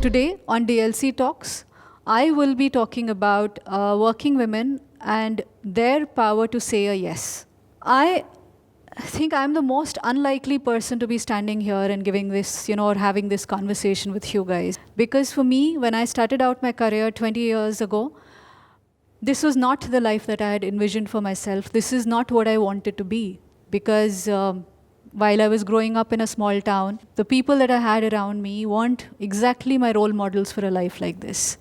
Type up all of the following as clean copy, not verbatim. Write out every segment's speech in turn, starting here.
Today on DLC Talks, I will be talking about working women and their power to say a yes. I think I'm the most unlikely person to be standing here and giving this, or having this conversation with you guys. Because for me, when I started out my career 20 years ago, this was not the life that I had envisioned for myself. This is not what I wanted to be. Because while I was growing up in a small town, the people that I had around me weren't exactly my role models for a life like this.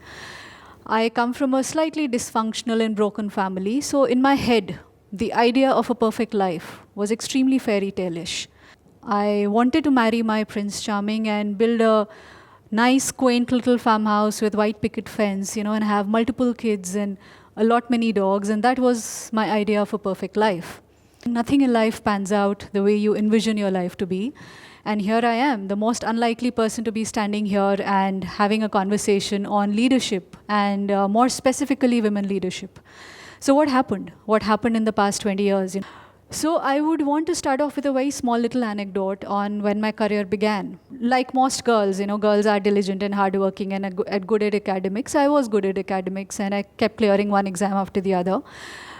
I come from a slightly dysfunctional and broken family, so in my head, the idea of a perfect life was extremely fairy tale-ish. I wanted to marry my Prince Charming and build a nice, quaint little farmhouse with white picket fence, and have multiple kids and many dogs, and that was my idea of a perfect life. Nothing in life pans out the way you envision your life to be. And here I am, the most unlikely person to be standing here and having a conversation on leadership and more specifically women leadership. So what happened? What happened in the past 20 years? So I would want to start off with a very small little anecdote on when my career began. Like most girls, girls are diligent and hardworking and good at academics. I was good at academics and I kept clearing one exam after the other.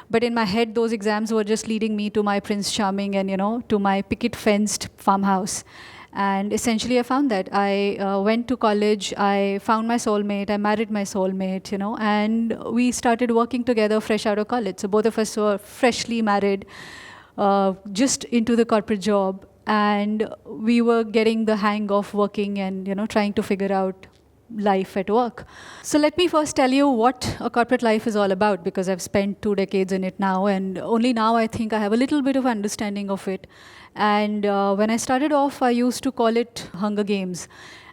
But in my head, those exams were just leading me to my Prince Charming and, to my picket-fenced farmhouse. And essentially, I found that. I went to college, I found my soulmate, I married my soulmate, and we started working together fresh out of college. So both of us were freshly married, just into the corporate job. And we were getting the hang of working and, trying to figure out life at work. So let me first tell you what a corporate life is all about, because I've spent 2 decades in it now, and only now I think I have a little bit of understanding of it. And when I started off, I used to call it Hunger Games.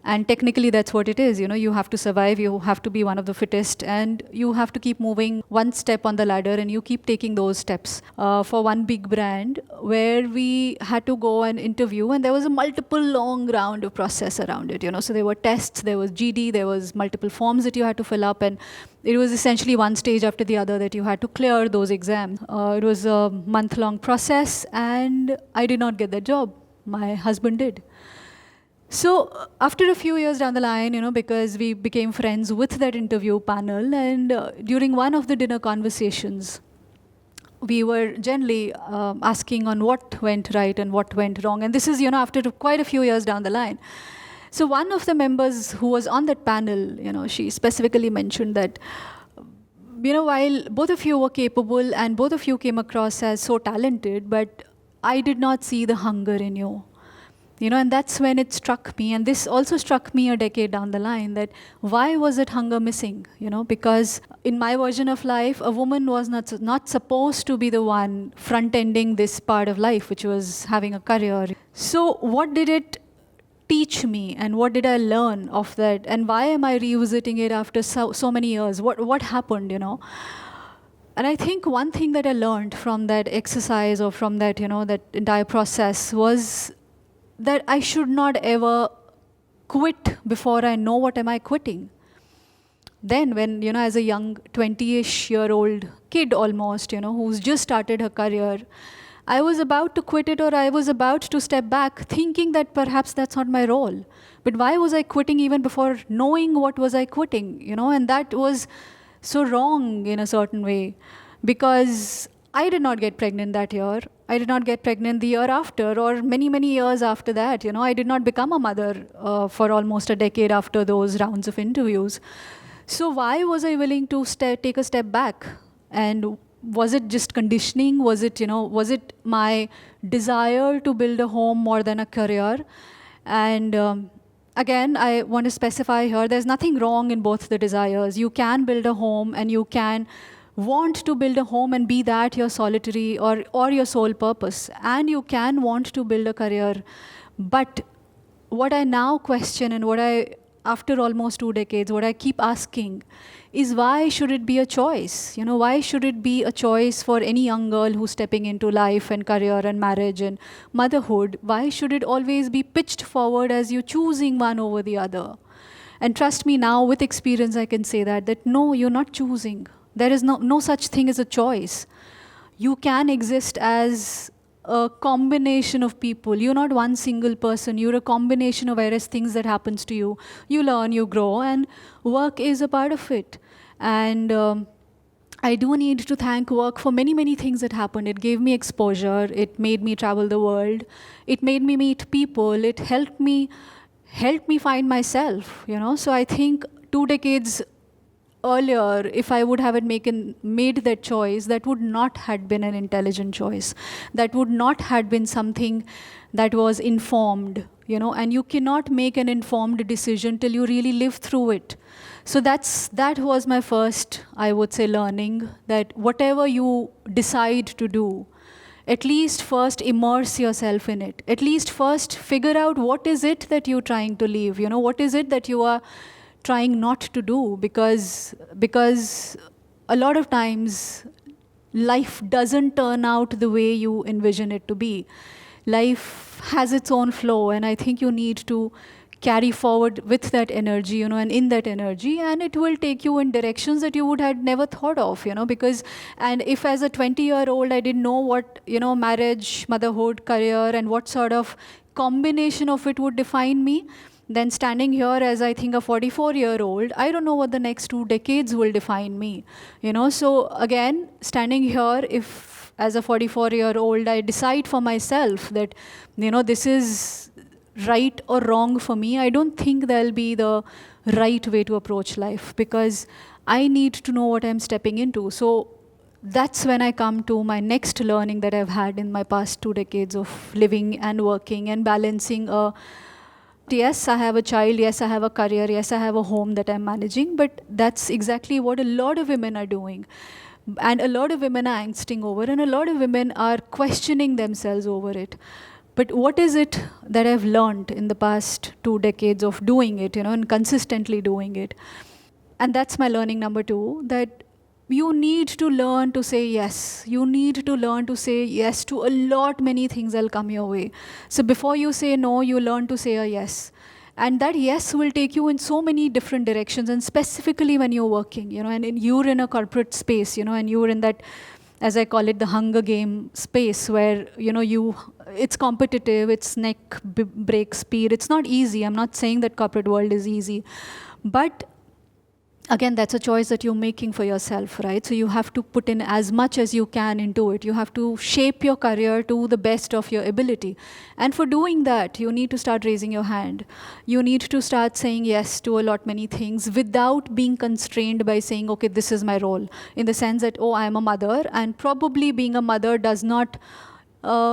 And technically that's what it is. You have to survive, you have to be one of the fittest, and you have to keep moving one step on the ladder, and you keep taking those steps. For one big brand where we had to go and interview, and there was a multiple long round of process around it. So there were tests, there was GD, there was multiple forms that you had to fill up, and it was essentially one stage after the other that you had to clear those exams. It was a month-long process, and I did not get that job. My husband did. So after a few years down the line, because we became friends with that interview panel, and during one of the dinner conversations, we were generally asking on what went right and what went wrong. And this is, after quite a few years down the line. So one of the members who was on that panel, she specifically mentioned that, while both of you were capable and both of you came across as so talented, but I did not see the hunger in you. And that's when it struck me, and this also struck me a decade down the line, that why was it hunger missing? Because in my version of life, a woman was not supposed to be the one front-ending this part of life, which was having a career. So what did it teach me, and what did I learn of that, and why am I revisiting it after so many years? What happened, And I think one thing that I learned from that exercise, or from that, that entire process, was that I should not ever quit before I know what am I quitting. Then when, as a young 20-ish-year-old kid almost, who's just started her career, I was about to quit it, or I was about to step back thinking that perhaps that's not my role. But why was I quitting even before knowing what was I quitting, And that was so wrong in a certain way, because I did not get pregnant that year. I did not get pregnant the year after, or many, many years after that. I did not become a mother for almost a decade after those rounds of interviews. So why was I willing to take a step back? And was it just conditioning? Was it my desire to build a home more than a career? And again, I want to specify here, there's nothing wrong in both the desires. You can build a home, and you can want to build a home and be that your solitary or your sole purpose. And you can want to build a career. But what I now question, and after almost 2 decades, what I keep asking is, why should it be a choice? Why should it be a choice for any young girl who's stepping into life and career and marriage and motherhood? Why should it always be pitched forward as you choosing one over the other? And trust me, now with experience, I can say that no, you're not choosing. There is no such thing as a choice. You can exist as a combination of people. You're not one single person. You're a combination of various things that happens to you. You learn, you grow, and work is a part of it. And I do need to thank work for many, many things that happened. It gave me exposure. It made me travel the world. It made me meet people. It helped me find myself, So I think 2 decades earlier, if I would have made that choice, that would not have been an intelligent choice. That would not have been something that was informed, and you cannot make an informed decision till you really live through it. So that was my first, I would say, learning, that whatever you decide to do, at least first immerse yourself in it. At least first figure out what is it that you're trying to leave, what is it that you are trying not to do, because a lot of times life doesn't turn out the way you envision it to be. Life has its own flow, and I think you need to carry forward with that energy, and in that energy, and it will take you in directions that you would have never thought of, and if as a 20-year-old I didn't know what, marriage, motherhood, career, and what sort of combination of it would define me, then standing here as I think a 44-year-old, I don't know what the next 2 decades will define me, So again, standing here, if as a 44-year-old I decide for myself that, this is right or wrong for me, I don't think there'll be the right way to approach life, because I need to know what I'm stepping into. So that's when I come to my next learning that I've had in my past 2 decades of living and working and balancing yes, I have a child, yes, I have a career, yes, I have a home that I'm managing, but that's exactly what a lot of women are doing. And a lot of women are angsting over, and a lot of women are questioning themselves over it. But what is it that I've learned in the past 2 decades of doing it, and consistently doing it? And that's my learning number 2, that you need to learn to say yes. You need to learn to say yes to a lot many things that will come your way. So before you say no, you learn to say a yes. And that yes will take you in so many different directions, and specifically when you're working, and you're in a corporate space, and you're in that, as I call it, the Hunger Game space, where, it's competitive, it's neck break speed. It's not easy. I'm not saying that corporate world is easy. But again, that's a choice that you're making for yourself, right? So you have to put in as much as you can into it. You have to shape your career to the best of your ability. And for doing that, you need to start raising your hand. You need to start saying yes to a lot many things without being constrained by saying, okay, this is my role. In the sense that, oh, I'm a mother, and probably being a mother does not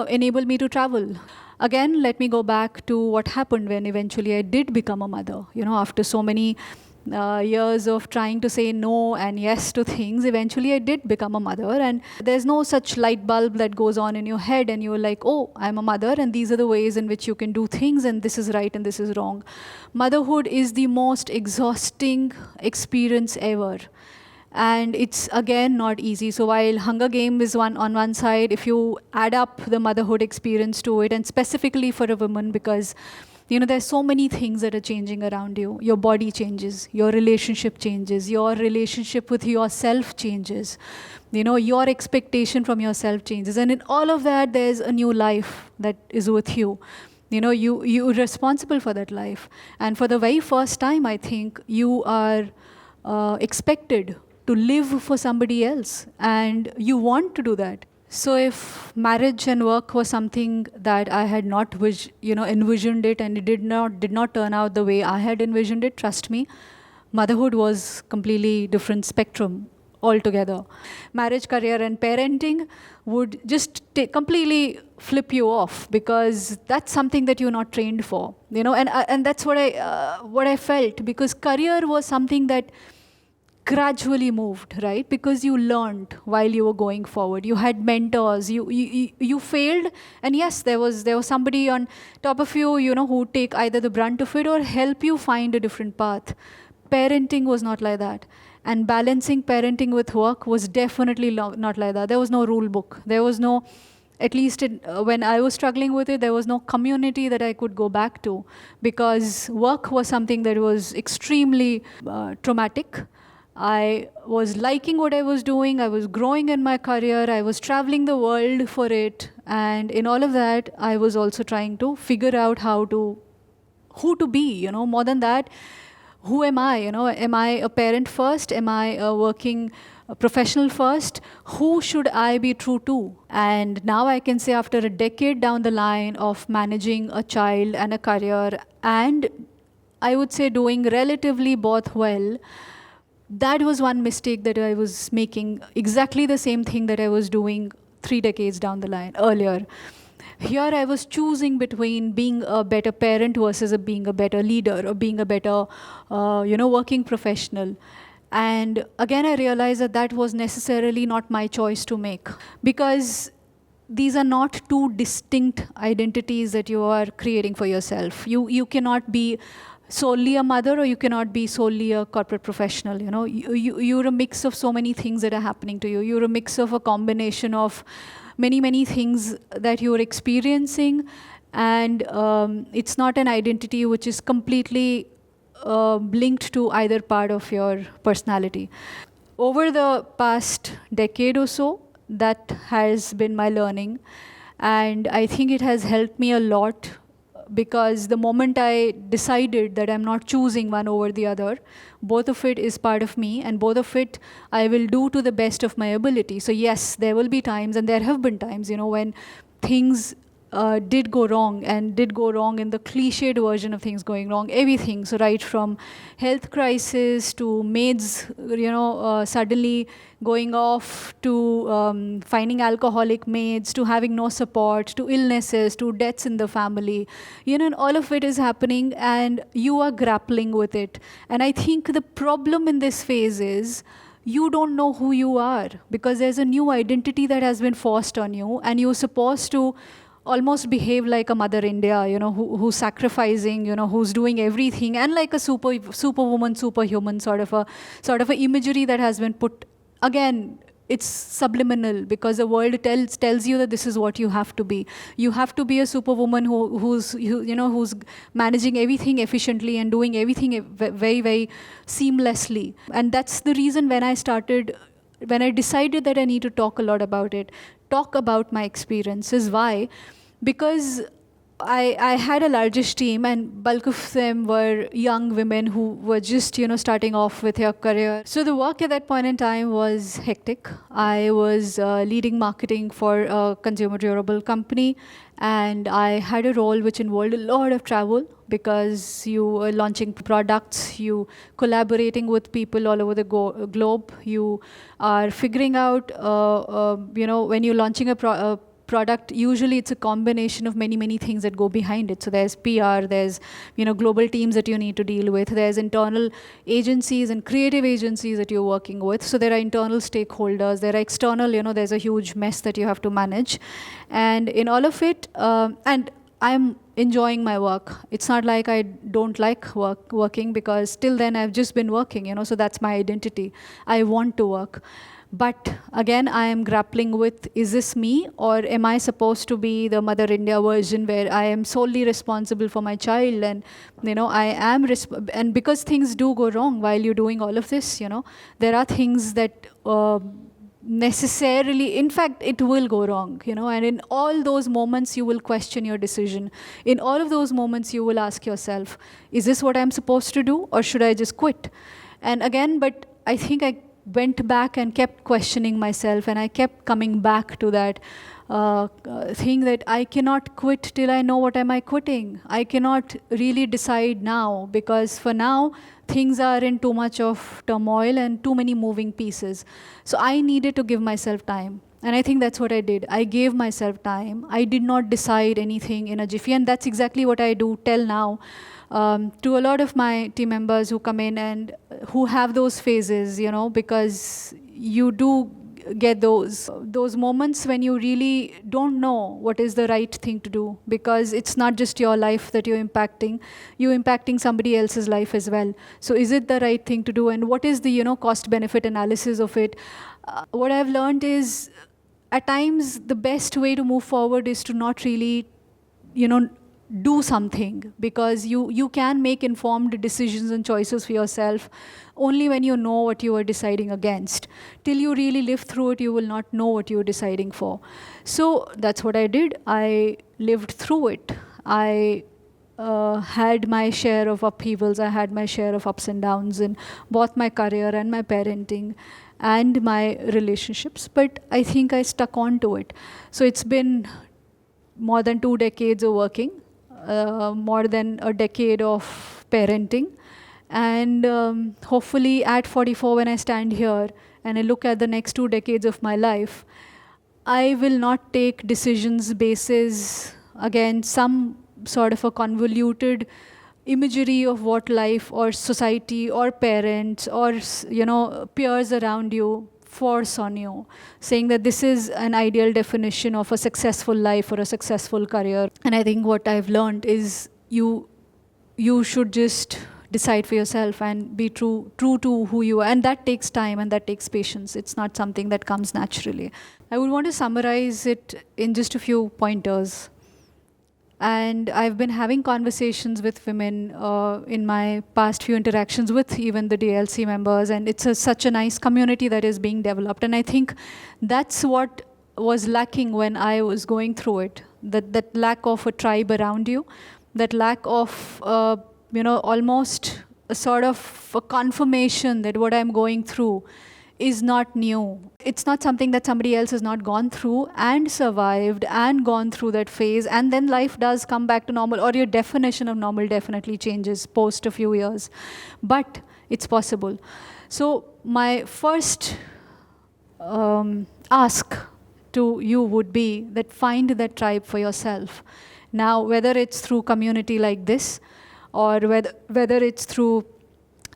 enable me to travel. Again, let me go back to what happened when eventually I did become a mother. After so many years of trying to say no and yes to things, eventually I did become a mother. And there's no such light bulb that goes on in your head and you're like, oh, I'm a mother and these are the ways in which you can do things and this is right and this is wrong. Motherhood is the most exhausting experience ever. And it's, again, not easy. So while Hunger Game is on one side, if you add up the motherhood experience to it, and specifically for a woman, because there's so many things that are changing around you. Your body changes, your relationship changes, your relationship with yourself changes, your expectation from yourself changes. And in all of that, there's a new life that is with you. You're responsible for that life. And for the very first time, I think, you are expected to live for somebody else. And you want to do that. So if marriage and work was something that I had not envisioned it, and it did not turn out the way I had envisioned it, trust me, motherhood was completely different spectrum altogether. Marriage, career, and parenting would just completely flip you off, because that's something that you're not trained for, and that's what I felt, because career was something that gradually moved, right? Because you learned while you were going forward. You had mentors. You failed, and yes, there was somebody on top of you, who would take either the brunt of it or help you find a different path. Parenting was not like that, and balancing parenting with work was definitely not like that. There was no rule book. There was no, at least when I was struggling with it, there was no community that I could go back to, because work was something that was extremely traumatic. I was liking what I was doing. I was growing in my career. I was traveling the world for it. And in all of that, I was also trying to figure out who to be, more than that, who am I? Am I a parent first? Am I a working professional first? Who should I be true to? And now I can say, after a decade down the line of managing a child and a career, and I would say doing relatively both well, that was one mistake that I was making, exactly the same thing that I was doing 3 decades down the line earlier. Here I was choosing between being a better parent versus being a better leader, or being a better, working professional. And again, I realized that that was necessarily not my choice to make, because these are not two distinct identities that you are creating for yourself. You cannot be solely a mother, or you cannot be solely a corporate professional. You're a mix of so many things that are happening to you. You're a mix of a combination of many things that you're experiencing, and it's not an identity which is completely linked to either part of your personality. Over the past decade or so, that has been my learning, and I think it has helped me a lot, because the moment I decided that I'm not choosing one over the other, both of it is part of me, and both of it I will do to the best of my ability. So yes, there will be times, and there have been times, when things did go wrong, and did go wrong in the cliched version of things going wrong, everything. So right from health crisis to maids, suddenly going off, to finding alcoholic maids, to having no support, to illnesses, to deaths in the family, and all of it is happening, and you are grappling with it. And I think the problem in this phase is, you don't know who you are, because there's a new identity that has been forced on you, and you're supposed to almost behave like a Mother India, who's sacrificing, who's doing everything, and like a superwoman, superhuman sort of a imagery that has been put. Again, it's subliminal, because the world tells you that this is what you have to be. You have to be a superwoman who's managing everything efficiently and doing everything very, very seamlessly. And that's the reason when I decided that I need to talk a lot about it, talk about my experiences. Why? Because I had a largish team, and bulk of them were young women who were just, starting off with their career. So the work at that point in time was hectic. I was leading marketing for a consumer durable company, and I had a role which involved a lot of travel, because you were launching products, you collaborating with people all over the globe. You are figuring out, when you're launching a product, usually it's a combination of many things that go behind it. So there's PR, there's global teams that you need to deal with, there's internal agencies and creative agencies that you're working with. So there are internal stakeholders, there are external, there's a huge mess that you have to manage. And in all of it, and I'm enjoying my work. It's not like I don't like working, because till then I've just been working, so that's my identity. I want to work. But again, I am grappling with, is this me, or am I supposed to be the Mother India version where I am solely responsible for my child, and I am and because things do go wrong while you're doing all of this, there are things that necessarily, in fact, it will go wrong, and in all those moments you will question your decision. In all of those moments you will ask yourself, is this what I'm supposed to do, or should I just quit? And again, but I think I went back and kept questioning myself, and I kept coming back to that thing that I cannot quit till I know what am I quitting. I cannot really decide now, because for now things are in too much of turmoil and too many moving pieces. So I needed to give myself time. And I think that's what I did. I gave myself time. I did not decide anything in a jiffy, and that's exactly what I do till now. To a lot of my team members who come in and who have those phases, because you do get those moments when you really don't know what is the right thing to do, because it's not just your life that you're impacting somebody else's life as well. So is it the right thing to do, and what is the cost benefit analysis of it? What I've learned is, at times the best way to move forward is to not really do something, because you can make informed decisions and choices for yourself only when you know what you are deciding against. Till you really live through it, you will not know what you are deciding for. So that's what I did. I lived through it. I had my share of upheavals. I had my share of ups and downs in both my career and my parenting and my relationships. But I think I stuck on to it. So it's been more than 2 decades of working, more than a decade of parenting. And hopefully at 44, when I stand here and I look at the next 2 decades of my life, I will not take decisions basis, again, some sort of a convoluted imagery of what life or society or parents or peers around you force on you, saying that this is an ideal definition of a successful life or a successful career. And I think what I've learned is you should just decide for yourself and be true to who you are. And that takes time and that takes patience. It's not something that comes naturally. I would want to summarize it in just a few pointers. And I've been having conversations with women in my past few interactions with even the DLC members, and it's such a nice community that is being developed. And I think that's what was lacking when I was going through it, that lack of a tribe around you, that lack of almost a sort of a confirmation that what I'm going through is not new. It's not something that somebody else has not gone through and survived and gone through that phase, and then life does come back to normal, or your definition of normal definitely changes post a few years. But it's possible. So my first ask to you would be that find that tribe for yourself. Now, whether it's through community like this, or whether it's through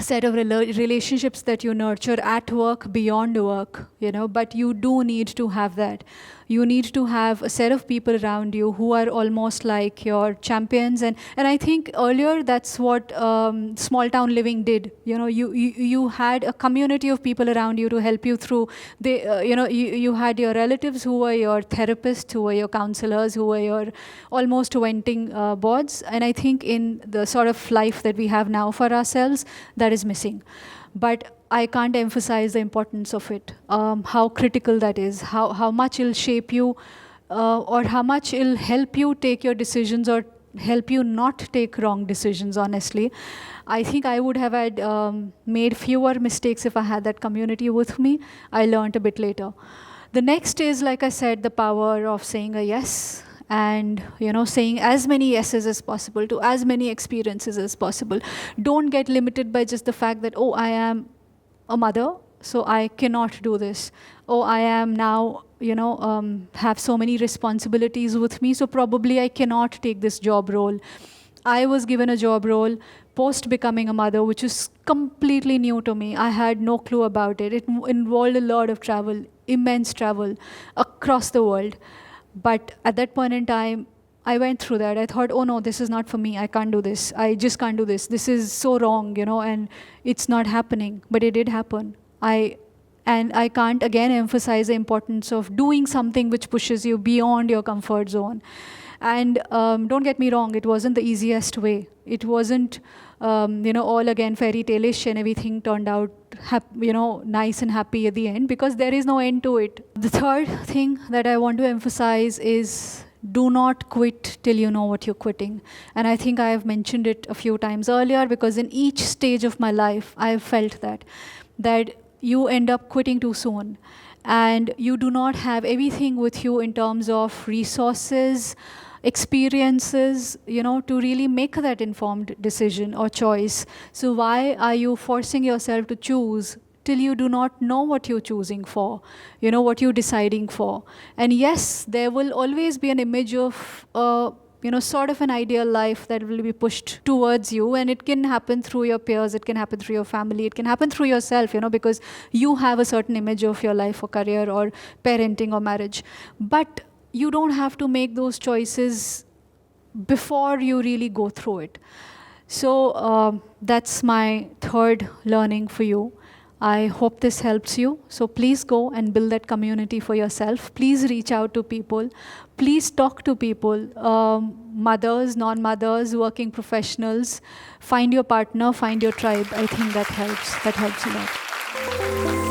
set of relationships that you nurture at work, beyond work, but you do need to have that. You need to have a set of people around you who are almost like your champions. And I think earlier that's what small town living did. You had a community of people around you to help you through. You had your relatives who were your therapists, who were your counselors, who were your almost venting boards. And I think in the sort of life that we have now for ourselves, that is missing. But I can't emphasize the importance of it, how critical that is, how much it'll shape you, or how much it'll help you take your decisions or help you not take wrong decisions, honestly. I think I would have had made fewer mistakes if I had that community with me. I learned a bit later. The next is, like I said, the power of saying a yes. And saying as many yeses as possible to as many experiences as possible. Don't get limited by just the fact that, oh, I am a mother, so I cannot do this. Oh, I am now, have so many responsibilities with me, so probably I cannot take this job role. I was given a job role post becoming a mother, which is completely new to me. I had no clue about it. It involved a lot of travel, immense travel across the world. But at that point in time, I went through that. I thought, oh no, this is not for me. I can't do this. I just can't do this. This is so wrong, and it's not happening. But it did happen. I can't again emphasize the importance of doing something which pushes you beyond your comfort zone. And don't get me wrong, it wasn't the easiest way. It wasn't, all again fairy tale-ish and everything turned out, nice and happy at the end, because there is no end to it. The third thing that I want to emphasize is do not quit till you know what you're quitting. And I think I have mentioned it a few times earlier, because in each stage of my life, I have felt that you end up quitting too soon. And you do not have everything with you in terms of resources, experiences, to really make that informed decision or choice. So why are you forcing yourself to choose till you do not know what you're choosing for, what you're deciding for? And yes, there will always be an image of, sort of an ideal life that will be pushed towards you, and it can happen through your peers, it can happen through your family, it can happen through yourself, because you have a certain image of your life or career or parenting or marriage. But you don't have to make those choices before you really go through it. So that's my third learning for you. I hope this helps you. So please go and build that community for yourself. Please reach out to people. Please talk to people, mothers, non-mothers, working professionals. Find your partner, find your tribe. I think that helps. That helps a lot.